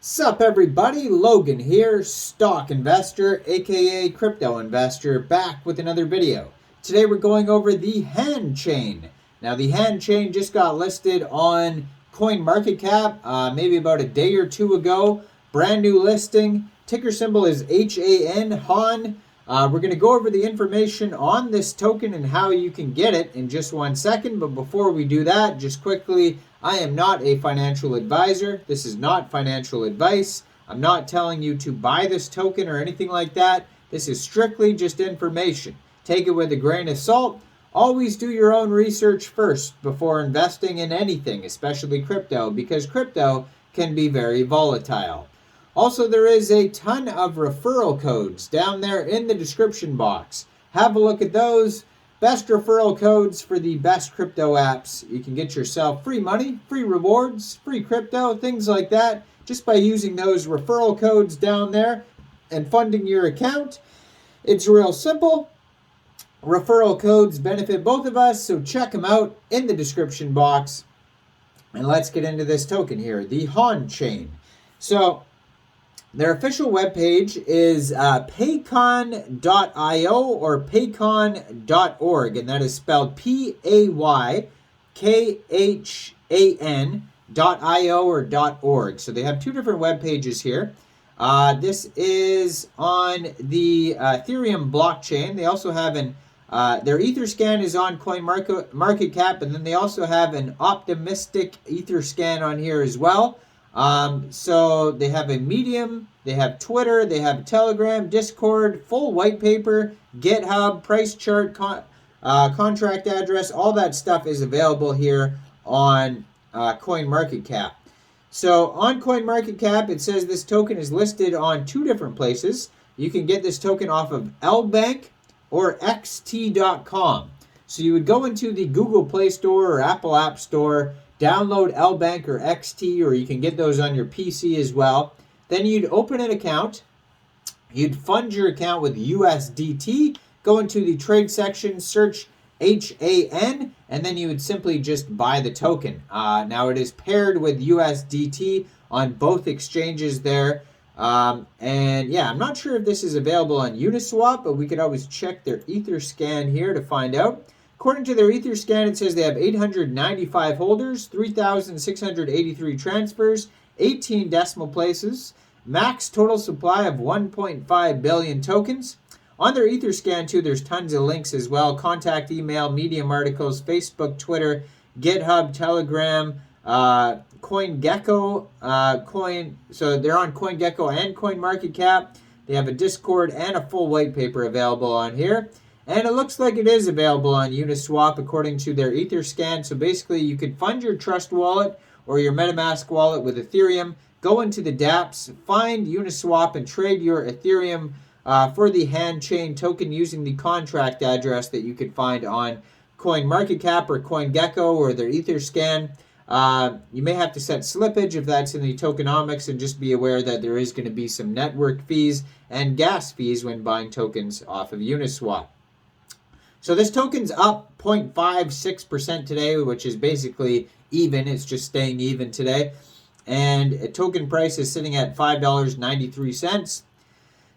Sup everybody, Logan here, stock investor, aka crypto investor, back with another video. Today we're going over the Hanchain. Now the Hanchain just got listed on CoinMarketCap maybe about a day or two ago. Brand new listing. Ticker symbol is HAN, Han. We're going to go over the information on this token and how you can get it in just 1 second. But before we do that, just quickly, I am not a financial advisor. This is not financial advice. I'm not telling you to buy this token or anything like that. This is strictly just information. Take it with a grain of salt. Always do your own research first before investing in anything, especially crypto, because crypto can be very volatile. Also, there is a ton of referral codes down there in the description box. Have a look at those. Best referral codes for the best crypto apps. You can get yourself free money, free rewards, free crypto, things like that, just by using those referral codes down there and funding your account. It's real simple. Referral codes benefit both of us, so check them out in the description box. And let's get into this token here, the Hanchain. So their official webpage is paycon.io or paycon.org, and that is spelled P-A-Y-K-H-A-N.io or .org. So they have two different web pages here. This is on the Ethereum blockchain. They also have their Etherscan is on CoinMarketCap, and then they also have an optimistic Etherscan on here as well. So they have a Medium, they have Twitter, they have Telegram, Discord, full white paper, GitHub, price chart, contract address, all that stuff is available here on CoinMarketCap. So on CoinMarketCap, it says this token is listed on two different places. You can get this token off of Lbank or xt.com. So you would go into the Google Play Store or Apple App Store, download Lbank or XT, or you can get those on your PC as well. Then you'd open an account. You'd fund your account with USDT, go into the trade section, search HAN, and then you would simply just buy the token. Now it is paired with USDT on both exchanges there. And yeah, I'm not sure if this is available on Uniswap, but we could always check their Etherscan here to find out. According to their Etherscan, it says they have 895 holders, 3,683 transfers, 18 decimal places, max total supply of 1.5 billion tokens. On their Etherscan, too, there's tons of links as well. Contact email, Medium articles, Facebook, Twitter, GitHub, Telegram, CoinGecko, so they're on CoinGecko and CoinMarketCap. They have a Discord and a full white paper available on here. And it looks like it is available on Uniswap according to their Etherscan. So basically you could fund your Trust wallet or your MetaMask wallet with Ethereum, go into the dApps, find Uniswap and trade your Ethereum for the Hanchain token using the contract address that you could find on CoinMarketCap or CoinGecko or their Etherscan. You may have to set slippage if that's in the tokenomics, and just be aware that there is going to be some network fees and gas fees when buying tokens off of Uniswap. So this token's up 0.56% today, which is basically even. It's just staying even today. And a token price is sitting at $5.93.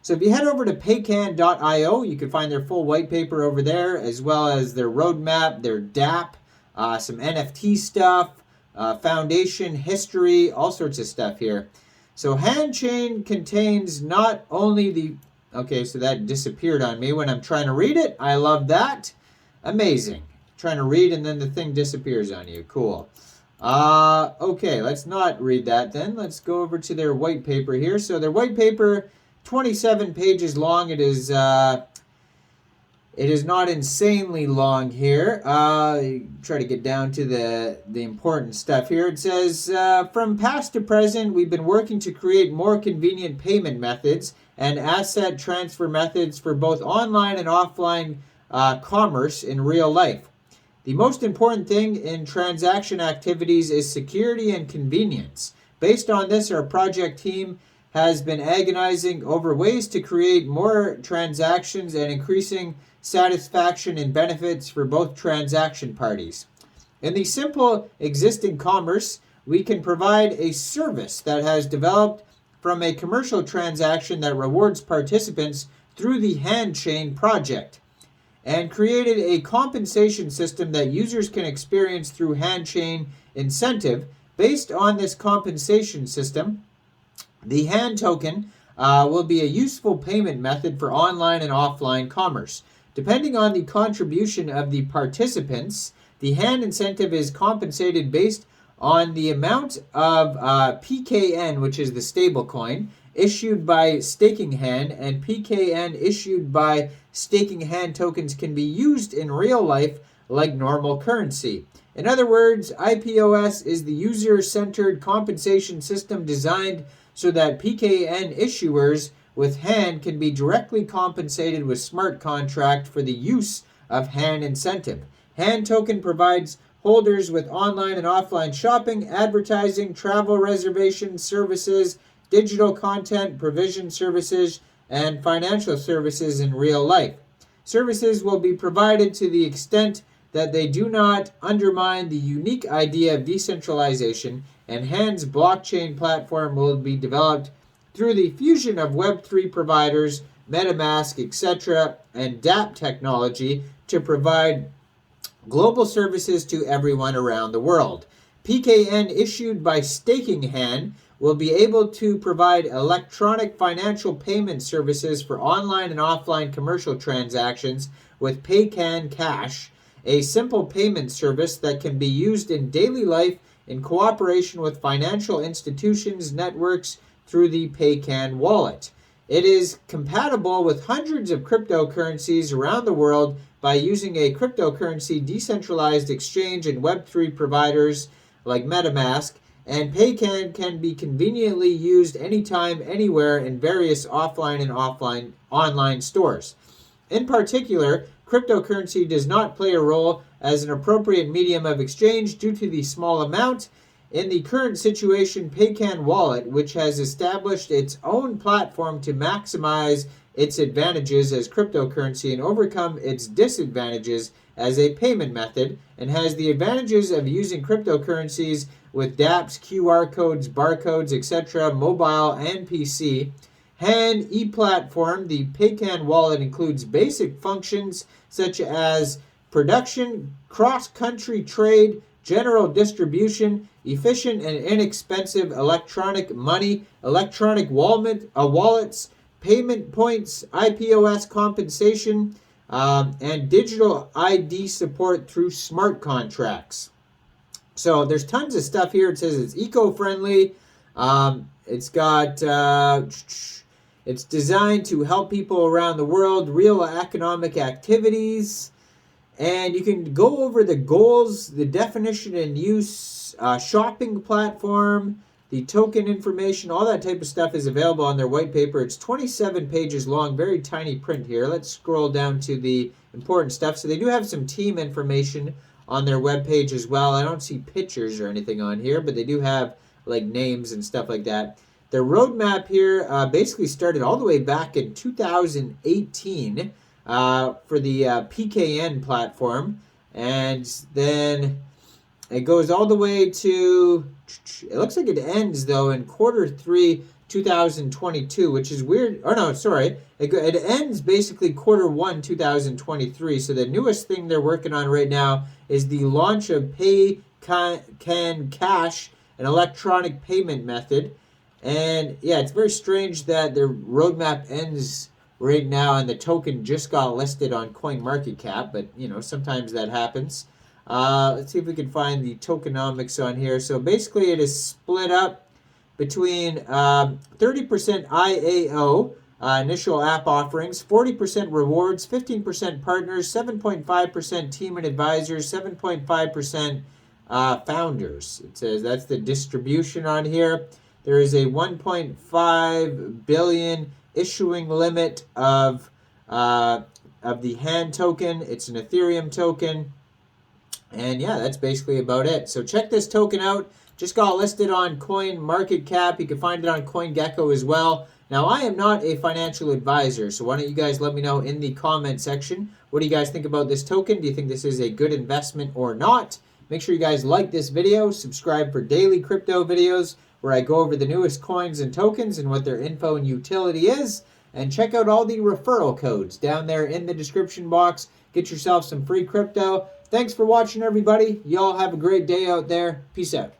So if you head over to paycan.io, you can find their full white paper over there, as well as their roadmap, their dApp, some NFT stuff, foundation, history, all sorts of stuff here. So Hanchain contains not only the... Okay, so that disappeared on me when I'm trying to read it. I love that. Amazing. Trying to read and then the thing disappears on you. Cool. Okay, let's not read that then. Let's go over to their white paper here. So their white paper, 27 pages long. It is not insanely long here. Try to get down to the important stuff here. It says, from past to present, we've been working to create more convenient payment methods and asset transfer methods for both online and offline commerce in real life. The most important thing in transaction activities is security and convenience. Based on this, our project team has been agonizing over ways to create more transactions and increasing satisfaction and benefits for both transaction parties. In the simple existing commerce, we can provide a service that has developed from a commercial transaction that rewards participants through the Hanchain project, and created a compensation system that users can experience through Hanchain incentive. Based on this compensation system, the Han token will be a useful payment method for online and offline commerce. Depending on the contribution of the participants, the Han incentive is compensated based on the amount of PKN, which is the stablecoin, issued by staking Han, and PKN issued by staking Han tokens can be used in real life like normal currency. In other words, IPOS is the user-centered compensation system designed so that PKN issuers with Han can be directly compensated with smart contract for the use of Han incentive. Han token provides holders with online and offline shopping, advertising, travel reservation services, digital content provision services, and financial services in real life. Services will be provided to the extent that they do not undermine the unique idea of decentralization, and Han's blockchain platform will be developed through the fusion of Web3 providers, MetaMask, etc., and dApp technology to provide global services to everyone around the world. PKN issued by staking Han will be able to provide electronic financial payment services for online and offline commercial transactions with PayCan Cash, a simple payment service that can be used in daily life in cooperation with financial institutions networks through the PayCan wallet. It is compatible with hundreds of cryptocurrencies around the world by using a cryptocurrency decentralized exchange and Web3 providers like MetaMask, and PayCan can be conveniently used anytime, anywhere in various offline and online stores. In particular, cryptocurrency does not play a role as an appropriate medium of exchange due to the small amount. In the current situation, PayCan Wallet, which has established its own platform to maximize its advantages as cryptocurrency and overcome its disadvantages as a payment method, and has the advantages of using cryptocurrencies with dApps, QR codes, barcodes, etc., mobile and PC. Han e-platform, the PayCan wallet includes basic functions such as production, cross-country trade, general distribution, efficient and inexpensive electronic money, electronic wallets, payment points, IPOS compensation, and digital ID support through smart contracts. So there's tons of stuff here. It says it's eco-friendly. It's designed to help people around the world, real economic activities. And you can go over the goals, the definition and use, shopping platform, the token information, all that type of stuff is available on their white paper. It's 27 pages long, very tiny print here. Let's scroll down to the important stuff. So they do have some team information on their webpage as well. I don't see pictures or anything on here, but they do have like names and stuff like that. Their roadmap here basically started all the way back in 2018 for the PKN platform, and then it goes all the way to, it looks like it ends though in Q3 2022, which is weird. Oh no, sorry, it ends basically Q1 2023. So the newest thing they're working on right now is the launch of PayCan Cash, an electronic payment method. And yeah, it's very strange that their roadmap ends right now and the token just got listed on CoinMarketCap, but you know, sometimes that happens. Let's see if we can find the tokenomics on here. So basically it is split up between 30% IAO, initial app offerings, 40% rewards, 15% partners, 7.5% team and advisors, 7.5% founders. It says that's the distribution on here. There is a 1.5 billion issuing limit of the Han token. It's an Ethereum token. And yeah, that's basically about it. So check this token out. Just got listed on CoinMarketCap. You can find it on CoinGecko as well. Now, I am not a financial advisor, so why don't you guys let me know in the comment section. What do you guys think about this token? Do you think this is a good investment or not? Make sure you guys like this video, subscribe for daily crypto videos. where I go over the newest coins and tokens and what their info and utility is. And check out all the referral codes down there in the description box. Get yourself some free crypto. Thanks for watching, everybody. Y'all have a great day out there. Peace out.